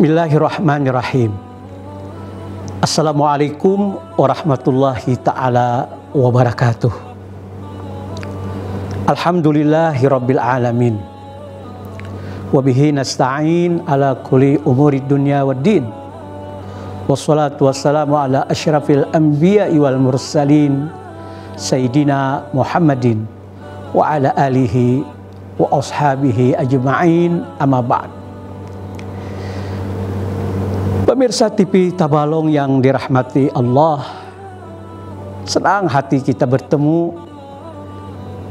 Bismillahirrahmanirrahim. Assalamualaikum warahmatullahi ta'ala wabarakatuh. Alhamdulillahirabbil alamin. Wabihi nasta'in ala kulli umuri dunya waddin. Wassalatu wassalamu ala asyrafil anbiya'i wal mursalin Sayyidina Muhammadin wa ala alihi wa ashabihi ajma'in, amma ba'd. Pemirsa TV Tabalong yang dirahmati Allah, senang hati kita bertemu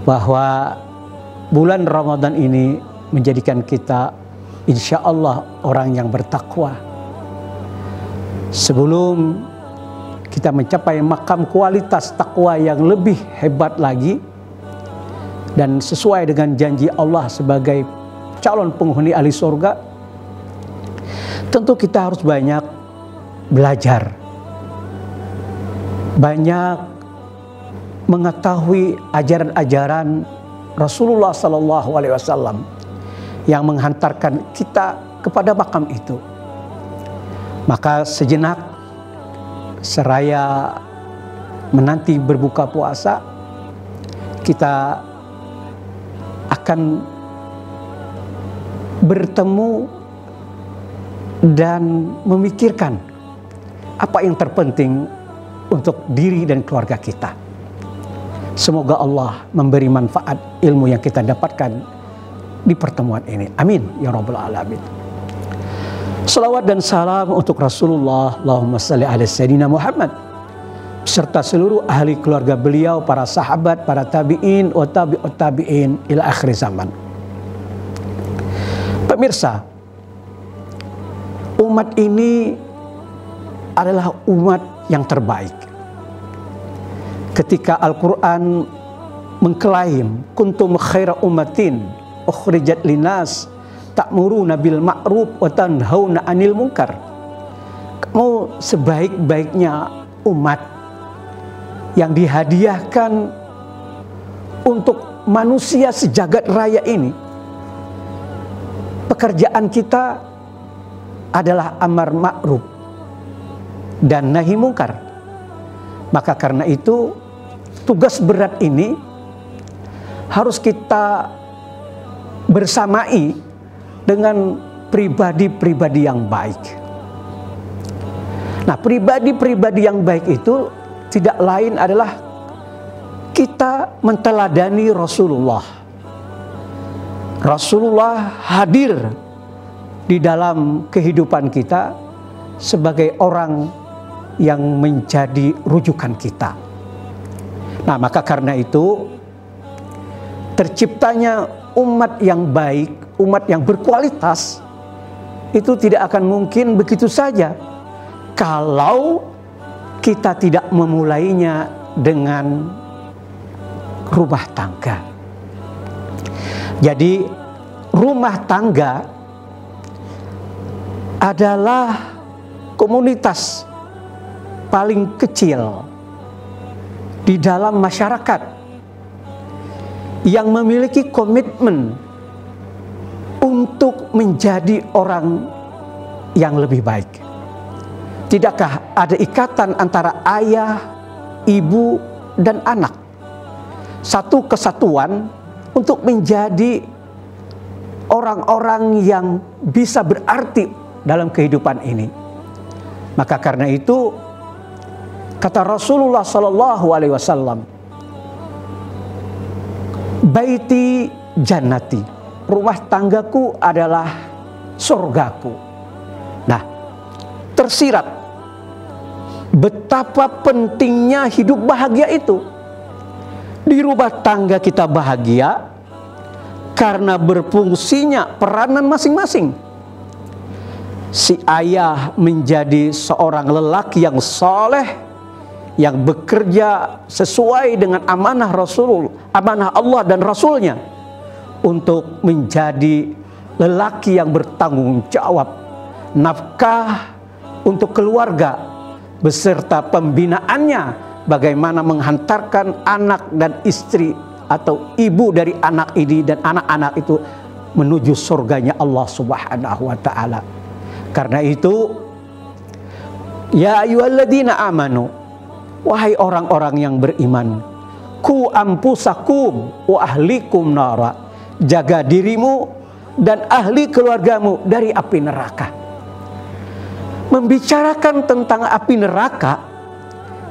bahwa bulan Ramadan ini menjadikan kita insya Allah orang yang bertakwa. Sebelum kita mencapai makam kualitas takwa yang lebih hebat lagi dan sesuai dengan janji Allah sebagai calon penghuni ahli surga, tentu kita harus banyak belajar, banyak mengetahui ajaran-ajaran Rasulullah SAW yang menghantarkan kita kepada makam itu. Maka sejenak seraya menanti berbuka puasa, kita akan bertemu dan memikirkan apa yang terpenting untuk diri dan keluarga kita. Semoga Allah memberi manfaat ilmu yang kita dapatkan di pertemuan ini. Amin ya rabbal alamin. Salawat dan salam untuk Rasulullah, Allahumma salli ala Sayyidina Muhammad, serta seluruh ahli keluarga beliau, para sahabat, para tabi'in, wa tabi'ut tabi'in ila akhir zaman. Pemirsa, umat ini adalah umat yang terbaik. Ketika Al-Quran mengklaim kuntum khaira ummatin ukhrijat linas ta'muruna bil ma'ruf wa tanhauna 'anil munkar. Kamu sebaik-baiknya umat yang dihadiahkan untuk manusia sejagat raya ini. Pekerjaan kita adalah amar ma'ruf dan nahi mungkar. Maka karena itu tugas berat ini harus kita bersamai dengan pribadi-pribadi yang baik. Nah, pribadi-pribadi yang baik itu tidak lain adalah kita menteladani Rasulullah. Rasulullah hadir di dalam kehidupan kita sebagai orang yang menjadi rujukan kita. Nah, maka karena itu terciptanya umat yang baik, umat yang berkualitas itu tidak akan mungkin begitu saja kalau kita tidak memulainya dengan rumah tangga. Jadi rumah tangga adalah komunitas paling kecil di dalam masyarakat yang memiliki komitmen untuk menjadi orang yang lebih baik. Tidakkah ada ikatan antara ayah, ibu, dan anak? Satu kesatuan untuk menjadi orang-orang yang bisa berarti dalam kehidupan ini. Maka karena itu kata Rasulullah SAW, baiti jannati, rumah tanggaku adalah surgaku. Nah, tersirat betapa pentingnya hidup bahagia itu. Di rumah tangga kita bahagia karena berfungsinya peranan masing-masing. Si ayah menjadi seorang lelaki yang soleh, yang bekerja sesuai dengan amanah Rasul, amanah Allah dan Rasulnya, untuk menjadi lelaki yang bertanggung jawab, nafkah untuk keluarga beserta pembinaannya, bagaimana menghantarkan anak dan istri atau ibu dari anak ini dan anak-anak itu menuju surganya Allah Subhanahu wa Ta'ala. Karena itu, ya ayyuhalladzina amanu, wahai orang-orang yang beriman, ku anfusakum wa ahlikum nara, jaga dirimu dan ahli keluargamu dari api neraka. Membicarakan tentang api neraka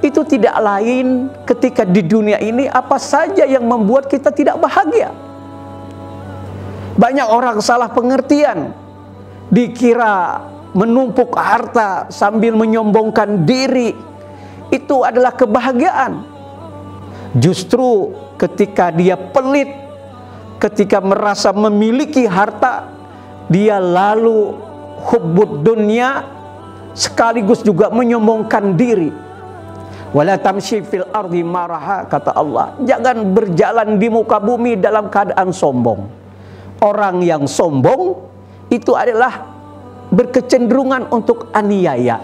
itu tidak lain ketika di dunia ini apa saja yang membuat kita tidak bahagia. Banyak orang salah pengertian, dikira menumpuk harta sambil menyombongkan diri itu adalah kebahagiaan. Justru ketika dia pelit, ketika merasa memiliki harta, dia lalu hubbud dunya sekaligus juga menyombongkan diri. Wala tamshi fil ardi maraha, kata Allah, jangan berjalan di muka bumi dalam keadaan sombong. Orang yang sombong itu adalah berkecenderungan untuk aniaya,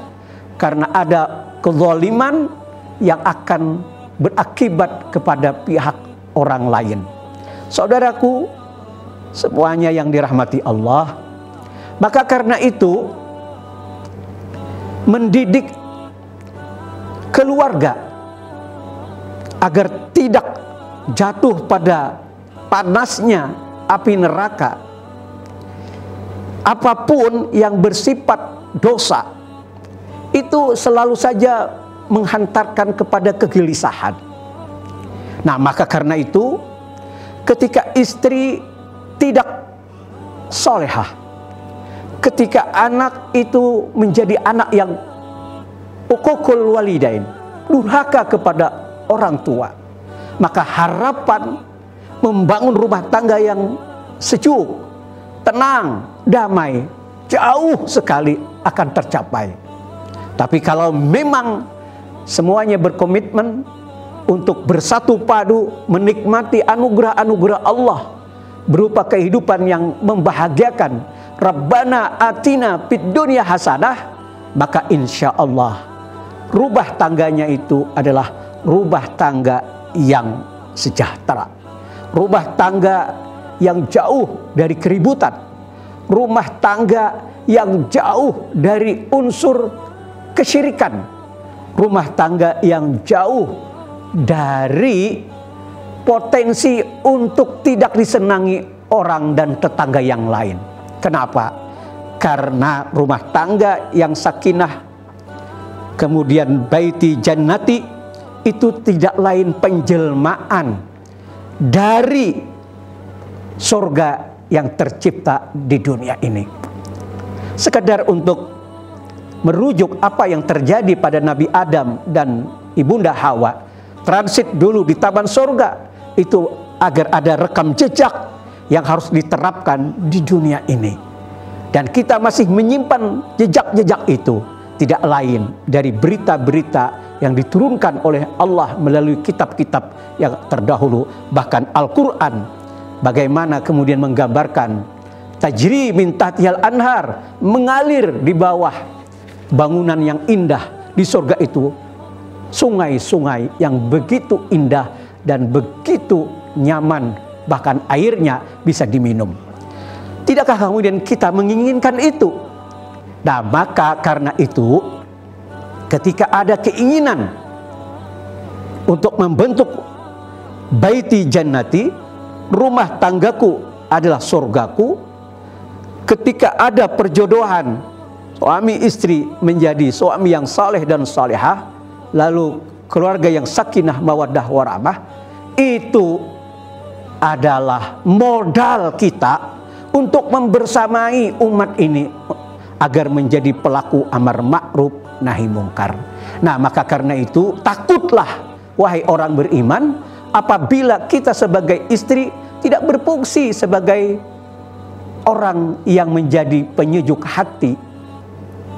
karena ada kezaliman yang akan berakibat kepada pihak orang lain. Saudaraku semuanya yang dirahmati Allah, maka karena itu mendidik keluarga agar tidak jatuh pada panasnya api neraka, apapun yang bersifat dosa itu selalu saja menghantarkan kepada kegelisahan. Nah, maka karena itu ketika istri tidak solehah, ketika anak itu menjadi anak yang uququl walidain, durhaka kepada orang tua, maka harapan membangun rumah tangga yang sejuk, tenang, damai, jauh sekali akan tercapai. Tapi kalau memang semuanya berkomitmen untuk bersatu padu menikmati anugerah-anugerah Allah berupa kehidupan yang membahagiakan, Rabbana atina fid dunya hasanah, maka insya Allah rumah tangganya itu adalah rumah tangga yang sejahtera, rumah tangga yang jauh dari keributan, rumah tangga yang jauh dari unsur kesyirikan, rumah tangga yang jauh dari potensi untuk tidak disenangi orang dan tetangga yang lain. Kenapa? Karena rumah tangga yang sakinah, kemudian baiti jannati, itu tidak lain penjelmaan dari surga yang tercipta di dunia ini. Sekedar untuk merujuk apa yang terjadi pada Nabi Adam dan Ibunda Hawa, transit dulu di taman surga itu agar ada rekam jejak yang harus diterapkan di dunia ini. Dan kita masih menyimpan jejak-jejak itu, tidak lain dari berita-berita yang diturunkan oleh Allah melalui kitab-kitab yang terdahulu, bahkan Al-Quran. Bagaimana kemudian menggambarkan tajri min tahtihal anhar, mengalir di bawah bangunan yang indah di surga itu sungai-sungai yang begitu indah dan begitu nyaman, bahkan airnya bisa diminum. Tidakkah kemudian kita menginginkan itu? Nah, maka karena itu ketika ada keinginan untuk membentuk baiti jannati, rumah tanggaku adalah surgaku, ketika ada perjodohan suami istri menjadi suami yang saleh dan salehah, lalu keluarga yang sakinah mawaddah warahmah, itu adalah modal kita untuk membersamai umat ini agar menjadi pelaku amar ma'ruf nahi mungkar. Nah, maka karena itu takutlah wahai orang beriman apabila kita sebagai istri tidak berfungsi sebagai orang yang menjadi penyejuk hati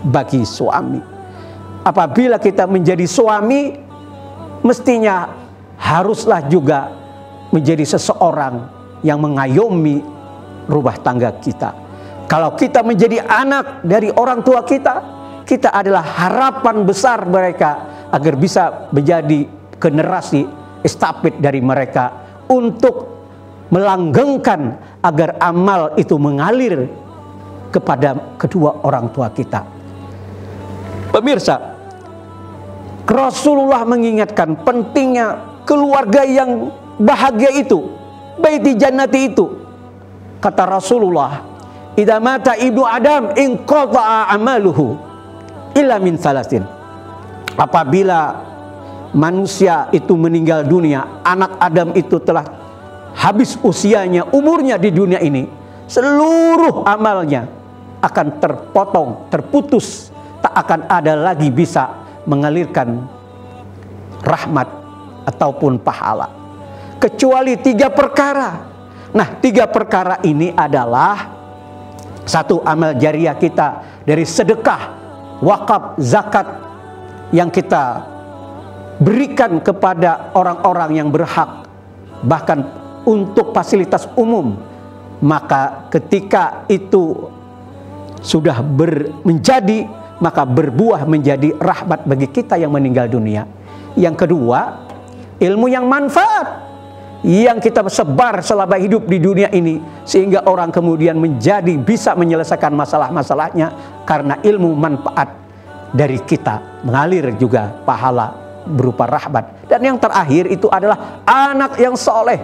bagi suami. Apabila kita menjadi suami, mestinya haruslah juga menjadi seseorang yang mengayomi rumah tangga kita. Kalau kita menjadi anak dari orang tua kita, kita adalah harapan besar mereka agar bisa menjadi generasi estafet dari mereka untuk melanggengkan agar amal itu mengalir kepada kedua orang tua kita. Pemirsa, Rasulullah mengingatkan pentingnya keluarga yang bahagia itu, baiti jannati itu. Kata Rasulullah, idza mata ibnu Adam inqata'a amaluhu illa min salasin. Apabila manusia itu meninggal dunia, anak Adam itu telah habis usianya, umurnya di dunia ini, seluruh amalnya akan terpotong, terputus, tak akan ada lagi bisa mengalirkan rahmat ataupun pahala, kecuali 3 perkara. Nah, 3 perkara ini adalah satu, amal jariah kita dari sedekah, wakaf, zakat yang kita berikan kepada orang-orang yang berhak, bahkan untuk fasilitas umum. Maka ketika itu sudah menjadi, maka berbuah menjadi rahmat bagi kita yang meninggal dunia. Yang kedua, ilmu yang manfaat yang kita sebar selama hidup di dunia ini, sehingga orang kemudian menjadi bisa menyelesaikan masalah-masalahnya karena ilmu manfaat dari kita, mengalir juga pahala berupa rahmat. Dan yang terakhir itu adalah anak yang soleh,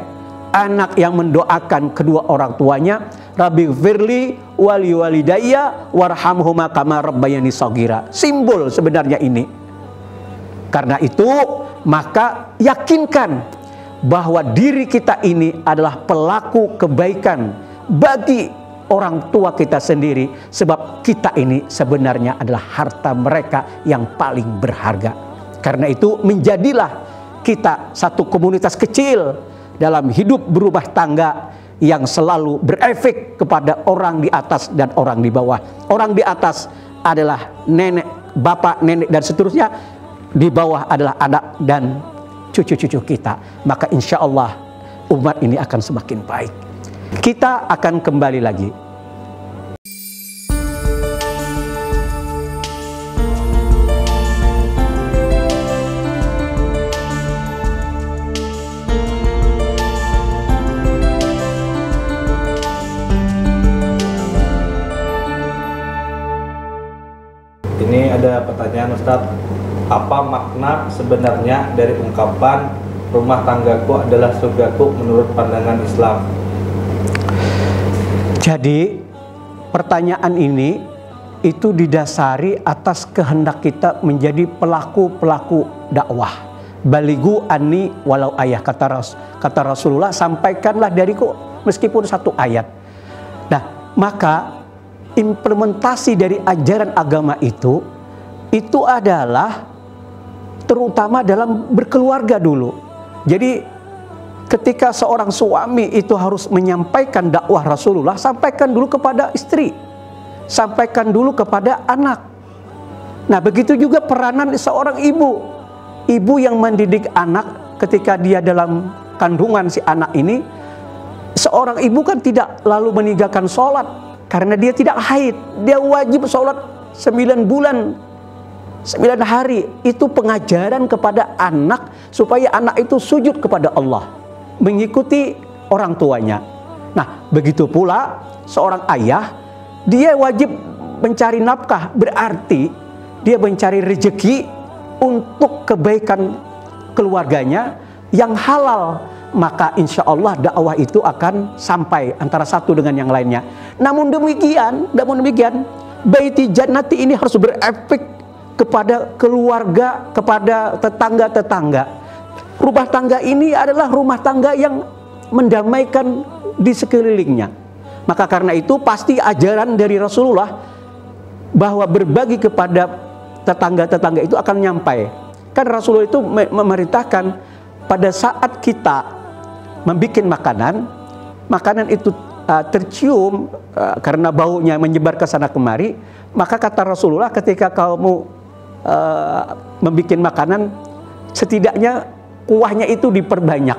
anak yang mendoakan kedua orang tuanya, Rabbi firli wali walidayya warhamhuma kama rabbayani shaghira. Simbol sebenarnya ini. Karena itu maka yakinkan bahwa diri kita ini adalah pelaku kebaikan bagi orang tua kita sendiri, sebab kita ini sebenarnya adalah harta mereka yang paling berharga. Karena itu menjadilah kita satu komunitas kecil dalam hidup berumah tangga yang selalu berefek kepada orang di atas dan orang di bawah. Orang di atas adalah nenek, bapak, nenek dan seterusnya. Di bawah adalah anak dan cucu-cucu kita. Maka insya Allah umat ini akan semakin baik. Kita akan kembali lagi. Ini ada pertanyaan, Ustadz, apa makna sebenarnya dari ungkapan rumah tanggaku adalah surgaku menurut pandangan Islam? Jadi pertanyaan ini itu didasari atas kehendak kita menjadi pelaku-pelaku dakwah. Baligu anni walau ayah, kata Rasulullah, sampaikanlah dariku meskipun 1 ayat. Nah, maka implementasi dari ajaran agama itu adalah terutama dalam berkeluarga dulu. Jadi ketika seorang suami itu harus menyampaikan dakwah Rasulullah, sampaikan dulu kepada istri, sampaikan dulu kepada anak. Nah, begitu juga peranan seorang ibu. Ibu yang mendidik anak ketika dia dalam kandungan si anak ini, seorang ibu kan tidak lalu meninggalkan sholat karena dia tidak haid. Dia wajib sholat 9 bulan, 9 hari. Itu pengajaran kepada anak supaya anak itu sujud kepada Allah, mengikuti orang tuanya. Nah, begitu pula seorang ayah, dia wajib mencari nafkah, berarti dia mencari rezeki untuk kebaikan keluarganya yang halal. Maka insya Allah dakwah itu akan sampai antara satu dengan yang lainnya. Namun demikian, baiti jannati ini harus berefek kepada keluarga, kepada tetangga-tetangga. Rumah tangga ini adalah rumah tangga yang mendamaikan di sekelilingnya. Maka karena itu pasti ajaran dari Rasulullah bahwa berbagi kepada tetangga-tetangga itu akan nyampai. Kan Rasulullah itu memerintahkan pada saat kita membuat makanan itu tercium karena baunya menyebar ke sana kemari, maka kata Rasulullah, ketika kamu membuat makanan, setidaknya kuahnya itu diperbanyak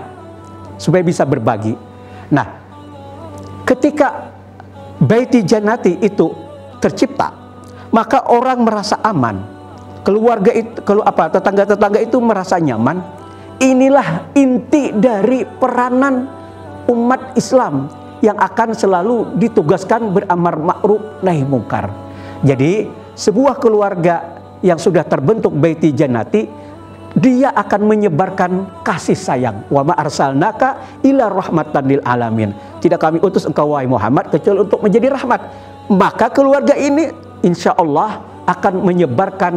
supaya bisa berbagi. Nah, ketika baiti jannati itu tercipta, maka orang merasa aman, keluarga itu, tetangga-tetangga itu merasa nyaman. Inilah inti dari peranan umat Islam yang akan selalu ditugaskan beramar ma'ruf nahi mungkar. Jadi sebuah keluarga yang sudah terbentuk baiti jannati, dia akan menyebarkan kasih sayang. Wa ma arsalnaka illa rahmatan lil alamin. Tidak kami utus engkau wahai Muhammad kecuali untuk menjadi rahmat. Maka keluarga ini insya Allah akan menyebarkan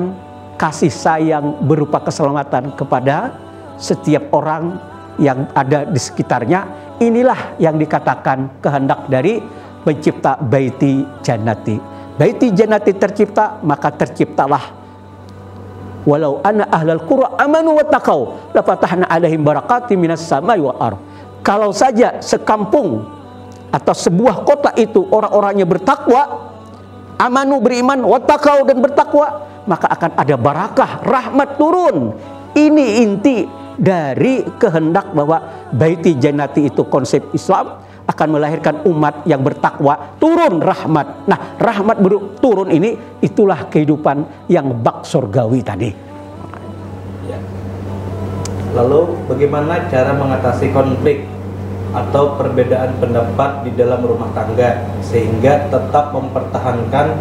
kasih sayang berupa keselamatan kepada setiap orang yang ada di sekitarnya. Inilah yang dikatakan kehendak dari pencipta baiti jannati. Baiti jannati tercipta, maka terciptalah walau anna ahlal qura amanu wattaqau lafatahna alaihim barakatim minas samai wal ardh. Kalau saja sekampung atau sebuah kota itu orang-orangnya bertakwa, amanu beriman, wattaqau dan bertakwa, maka akan ada barakah, rahmat turun. Ini inti dari kehendak bahwa baiti jannati itu konsep Islam akan melahirkan umat yang bertakwa, turun rahmat. Nah, rahmat turun ini itulah kehidupan yang bak surgawi tadi. Ya. Lalu bagaimana cara mengatasi konflik atau perbedaan pendapat di dalam rumah tangga sehingga tetap mempertahankan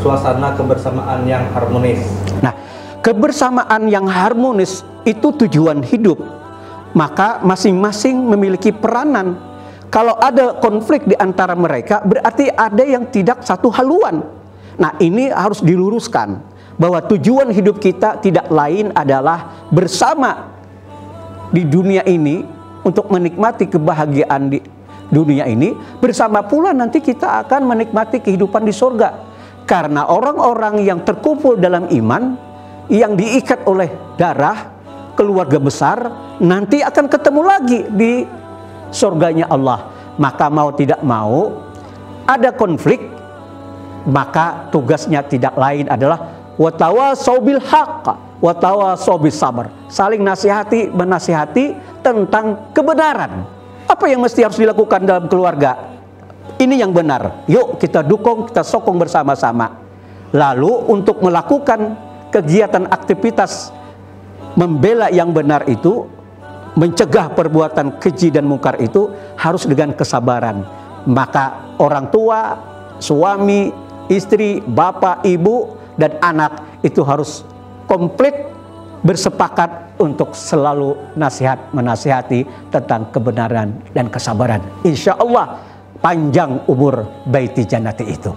suasana kebersamaan yang harmonis? Nah, kebersamaan yang harmonis itu tujuan hidup. Maka masing-masing memiliki peranan. Kalau ada konflik di antara mereka, berarti ada yang tidak satu haluan. Nah, ini harus diluruskan bahwa tujuan hidup kita tidak lain adalah bersama di dunia ini untuk menikmati kebahagiaan di dunia ini, bersama pula nanti kita akan menikmati kehidupan di surga. Karena orang-orang yang terkumpul dalam iman, yang diikat oleh darah, keluarga besar, nanti akan ketemu lagi di surganya Allah. Maka mau tidak mau ada konflik, maka tugasnya tidak lain adalah watawasau bil haqq watawasau bis sabr. Saling nasihati, menasihati tentang kebenaran. Apa yang mesti harus dilakukan dalam keluarga? Ini yang benar. Yuk kita dukung, kita sokong bersama-sama. Lalu untuk melakukan kegiatan aktivitas membela yang benar itu, mencegah perbuatan keji dan mungkar itu harus dengan kesabaran. Maka orang tua, suami, istri, bapak, ibu, dan anak itu harus komplit bersepakat untuk selalu menasihati tentang kebenaran dan kesabaran. Insya Allah panjang umur baiti jannati itu.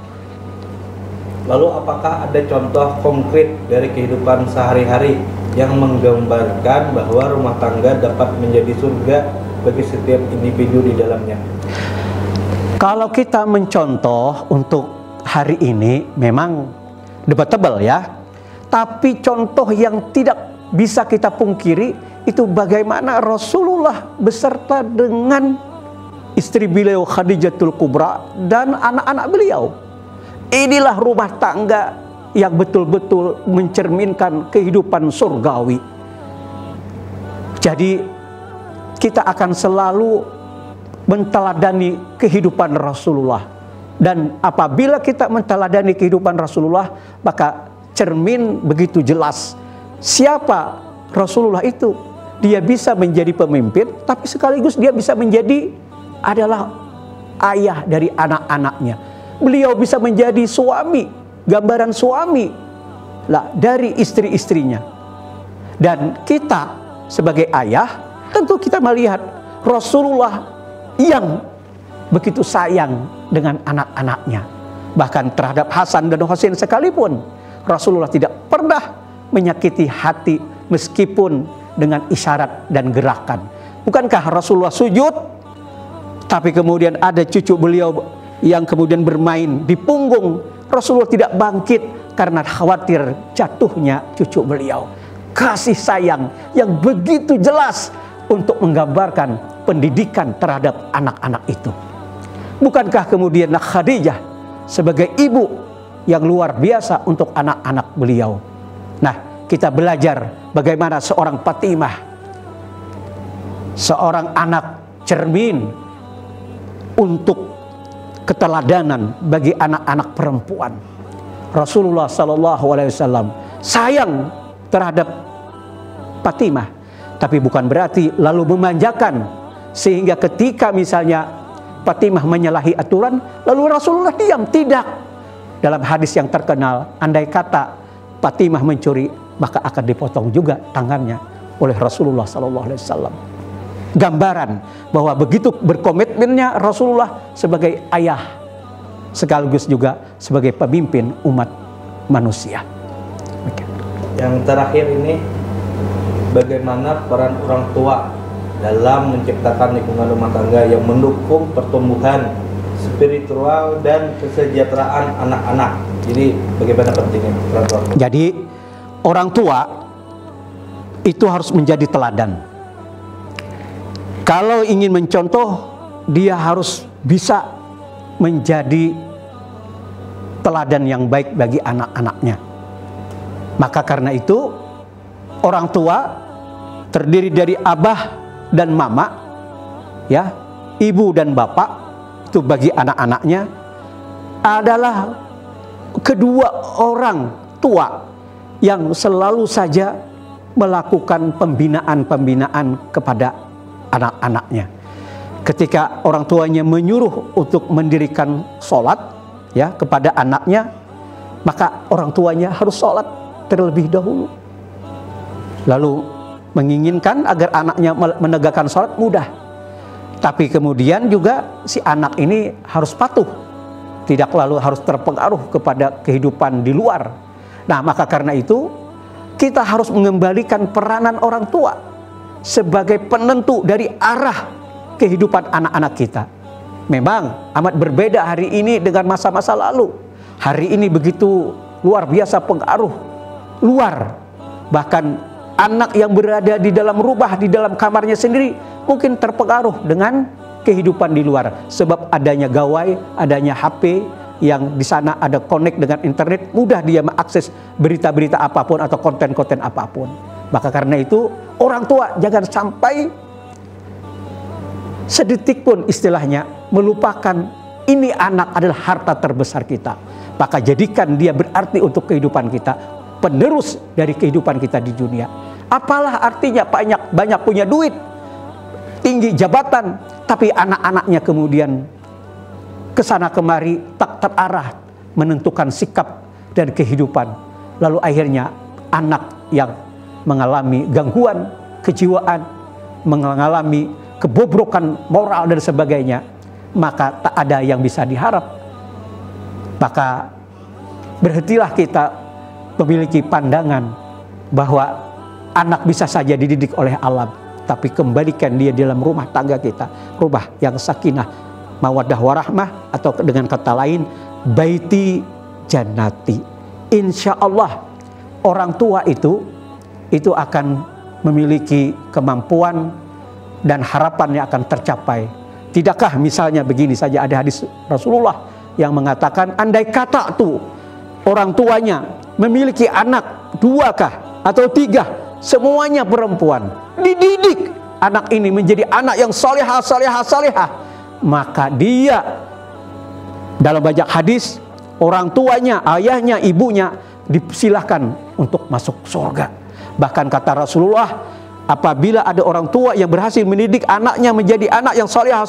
Lalu apakah ada contoh konkret dari kehidupan sehari-hari yang menggambarkan bahwa rumah tangga dapat menjadi surga bagi setiap individu di dalamnya? Kalau kita mencontoh untuk hari ini memang debatable ya. Tapi contoh yang tidak bisa kita pungkiri itu bagaimana Rasulullah beserta dengan istri beliau Khadijatul Kubra dan anak-anak beliau. Inilah rumah tangga yang betul-betul mencerminkan kehidupan surgawi. Jadi kita akan selalu menteladani kehidupan Rasulullah. Dan apabila kita menteladani kehidupan Rasulullah, maka cermin begitu jelas siapa Rasulullah itu. Dia bisa menjadi pemimpin, tapi sekaligus dia bisa menjadi adalah ayah dari anak-anaknya. Beliau bisa menjadi suami, gambaran suami lah dari istri-istrinya. Dan kita sebagai ayah tentu kita melihat Rasulullah yang begitu sayang dengan anak-anaknya. Bahkan terhadap Hasan dan Husain sekalipun Rasulullah tidak pernah menyakiti hati meskipun dengan isyarat dan gerakan. Bukankah Rasulullah sujud, tapi kemudian ada cucu beliau yang kemudian bermain di punggung Rasulullah, tidak bangkit karena khawatir jatuhnya cucu beliau. Kasih sayang yang begitu jelas untuk menggambarkan pendidikan terhadap anak-anak itu. Bukankah kemudian Khadijah sebagai ibu yang luar biasa untuk anak-anak beliau. Nah, kita belajar bagaimana seorang Fatimah, seorang anak cermin untuk keteladanan bagi anak-anak perempuan. Rasulullah SAW sayang terhadap Fatimah, tapi bukan berarti lalu memanjakan sehingga ketika misalnya Fatimah menyalahi aturan, lalu Rasulullah diam? Tidak. Dalam hadis yang terkenal, andai kata Fatimah mencuri, maka akan dipotong juga tangannya oleh Rasulullah SAW. Gambaran bahwa begitu berkomitmennya Rasulullah sebagai ayah, sekaligus juga sebagai pemimpin umat manusia. Yang terakhir ini, bagaimana peran orang tua dalam menciptakan lingkungan rumah tangga yang mendukung pertumbuhan spiritual dan kesejahteraan anak-anak. Jadi bagaimana pentingnya peran orang tua? Jadi orang tua itu harus menjadi teladan. Kalau ingin mencontoh, dia harus bisa menjadi teladan yang baik bagi anak-anaknya. Maka karena itu orang tua terdiri dari abah dan mama, ya, ibu dan bapak. Itu bagi anak-anaknya adalah kedua orang tua yang selalu saja melakukan pembinaan-pembinaan kepada anak-anaknya. Ketika orang tuanya menyuruh untuk mendirikan sholat, ya, kepada anaknya, maka orang tuanya harus sholat terlebih dahulu. Lalu menginginkan agar anaknya menegakkan sholat, mudah. Tapi kemudian juga si anak ini harus patuh, tidak lalu harus terpengaruh kepada kehidupan di luar. Nah, maka karena itu kita harus mengembalikan peranan orang tua sebagai penentu dari arah kehidupan anak-anak kita. Memang amat berbeda hari ini dengan masa-masa lalu. Hari ini begitu luar biasa pengaruh luar. Bahkan anak yang berada di dalam rumah, di dalam kamarnya sendiri, mungkin terpengaruh dengan kehidupan di luar. Sebab adanya gawai, adanya HP, yang di sana ada connect dengan internet, mudah dia mengakses berita-berita apapun atau konten-konten apapun. Maka karena itu, orang tua jangan sampai sedetik pun istilahnya melupakan ini anak adalah harta terbesar kita. Maka jadikan dia berarti untuk kehidupan kita, penerus dari kehidupan kita di dunia. Apalah artinya banyak punya duit, tinggi jabatan, tapi anak-anaknya kemudian kesana kemari tak terarah menentukan sikap dan kehidupan. Lalu akhirnya anak yang mengalami gangguan kejiwaan, mengalami kebobrokan moral dan sebagainya, maka tak ada yang bisa diharap. Maka berhentilah kita memiliki pandangan bahwa anak bisa saja dididik oleh alam, tapi kembalikan dia dalam rumah tangga kita, rumah yang sakinah, mawaddah warahmah, atau dengan kata lain baiti jannati. Insya Allah orang tua itu akan memiliki kemampuan dan harapannya akan tercapai. Tidakkah misalnya begini saja, ada hadis Rasulullah yang mengatakan, andai kata tuh orang tuanya memiliki anak 2 atau 3, semuanya perempuan, dididik anak ini menjadi anak yang salihah, maka dia dalam banyak hadis, orang tuanya, ayahnya, ibunya disilahkan untuk masuk surga. Bahkan kata Rasulullah, apabila ada orang tua yang berhasil mendidik anaknya menjadi anak yang salihah,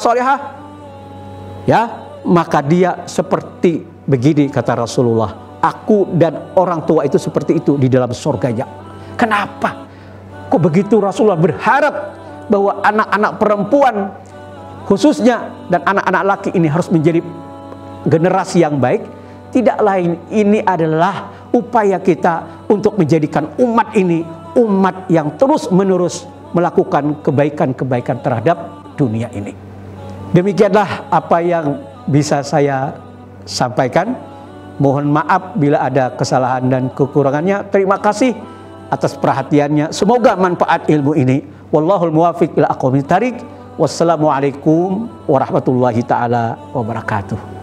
ya, maka dia seperti begini, kata Rasulullah, aku dan orang tua itu seperti itu di dalam surganya. Kenapa? Kok begitu Rasulullah berharap bahwa anak-anak perempuan khususnya dan anak-anak laki ini harus menjadi generasi yang baik? Tidak lain, ini adalah upaya kita untuk menjadikan umat ini umat yang terus-menerus melakukan kebaikan-kebaikan terhadap dunia ini. Demikianlah apa yang bisa saya sampaikan. Mohon maaf bila ada kesalahan dan kekurangannya. Terima kasih atas perhatiannya. Semoga manfaat ilmu ini. Wallahul muwafiq ila aqwamit thariq. Wassalamualaikum warahmatullahi taala wabarakatuh.